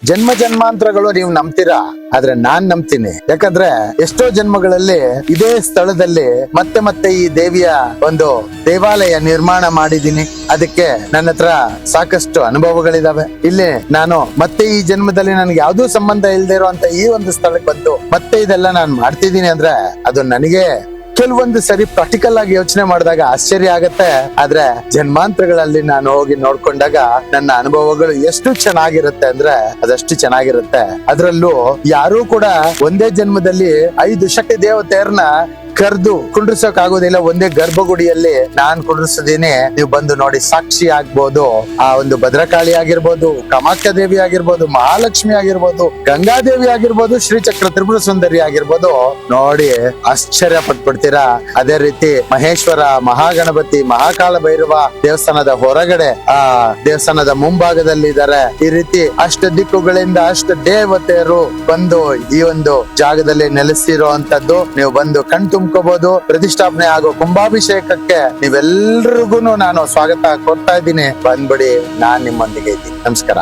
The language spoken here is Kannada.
ಜನ್ಮ ಜನ್ಮಾಂತರಗಳು ನೀವು ನಂಬ್ತೀರಾ, ಆದ್ರೆ ನಾನ್ ನಂಬ್ತೀನಿ. ಯಾಕಂದ್ರೆ ಎಷ್ಟೋ ಜನ್ಮಗಳಲ್ಲಿ ಇದೇ ಸ್ಥಳದಲ್ಲಿ ಮತ್ತೆ ಮತ್ತೆ ಈ ದೇವಿಯ ಒಂದು ದೇವಾಲಯ ನಿರ್ಮಾಣ ಮಾಡಿದೀನಿ. ಅದಕ್ಕೆ ನನ್ನ ಹತ್ರ ಸಾಕಷ್ಟು ಅನುಭವಗಳಿದಾವೆ. ಇಲ್ಲಿ ನಾನು ಮತ್ತೆ ಈ ಜನ್ಮದಲ್ಲಿ ನನಗೆ ಯಾವ್ದೂ ಸಂಬಂಧ ಇಲ್ದೇ ಇರುವಂತ ಈ ಒಂದು ಸ್ಥಳಕ್ಕೆ ಬಂದು ಮತ್ತೆ ಇದೆಲ್ಲ ನಾನು ಮಾಡ್ತಿದ್ದೀನಿ ಅಂದ್ರೆ ಅದು ನನಗೆ ಕೆಲವೊಂದು ಸರಿ ಪ್ರಾಕ್ಟಿಕಲ್ ಆಗಿ ಯೋಚನೆ ಮಾಡಿದಾಗ ಆಶ್ಚರ್ಯ ಆಗತ್ತೆ. ಆದ್ರೆ ಜನ್ಮಾಂತರಗಳಲ್ಲಿ ನಾನು ಹೋಗಿ ನೋಡ್ಕೊಂಡಾಗ ನನ್ನ ಅನುಭವಗಳು ಎಷ್ಟು ಚೆನ್ನಾಗಿರುತ್ತೆ ಅಂದ್ರೆ ಅದಷ್ಟು ಚೆನ್ನಾಗಿರುತ್ತೆ. ಅದ್ರಲ್ಲೂ ಯಾರೂ ಕೂಡ ಒಂದೇ ಜನ್ಮದಲ್ಲಿ 5 ಶಕ್ತಿ ದೇವತೆಯರನ್ನ ಕರ್ದು ಕುಂಡ್ರಿಸೋಕ್ ಆಗೋದಿಲ್ಲ. ಒಂದೇ ಗರ್ಭಗುಡಿಯಲ್ಲಿ ನಾನ್ ಕುಂಡ್ರಿಸಿದೀನಿ. ನೀವು ಬಂದು ನೋಡಿ ಸಾಕ್ಷಿ ಆಗ್ಬೋದು. ಆ ಒಂದು ಭದ್ರಕಾಳಿ ಆಗಿರ್ಬೋದು, ಕಾಮಾಖ್ಯ ದೇವಿ ಆಗಿರ್ಬೋದು, ಮಹಾಲಕ್ಷ್ಮಿ ಆಗಿರ್ಬೋದು, ಗಂಗಾದೇವಿ ಆಗಿರ್ಬೋದು, ಶ್ರೀಚಕ್ರ ತ್ರಿಪುರ ಸುಂದರಿ ಆಗಿರ್ಬೋದು. ನೋಡಿ ಆಶ್ಚರ್ಯ ಪಟ್ಬಿಡ್ತೀರಾ. ಅದೇ ರೀತಿ ಮಹೇಶ್ವರ, ಮಹಾಗಣಪತಿ, ಮಹಾಕಾಲ ಭೈರವ ದೇವಸ್ಥಾನದ ಹೊರಗಡೆ ಆ ದೇವಸ್ಥಾನದ ಮುಂಭಾಗದಲ್ಲಿ ಇದ್ದಾರೆ. ಈ ರೀತಿ ಅಷ್ಟ ದಿಕ್ಕುಗಳಿಂದ ಅಷ್ಟ ದೇವತೆಯರು ಬಂದು ಈ ಒಂದು ಜಾಗದಲ್ಲಿ ನೆಲೆಸಿರುವಂತದ್ದು. ನೀವು ಬಂದು ತುಂಬ್ಕೋಬಹುದು. ಪ್ರತಿಷ್ಠಾಪನೆ ಆಗೋ ಕುಂಭಾಭಿಷೇಕಕ್ಕೆ ನೀವೆಲ್ರಿಗೂ ನಾನು ಸ್ವಾಗತ ಕೋರ್ತಾ ಇದ್ದೀನಿ. ಬಂದ್ಬಿಡಿ, ನಾನ್ ನಿಮ್ಮೊಂದಿಗೆ ಇದ್ದೀನಿ. ನಮಸ್ಕಾರ.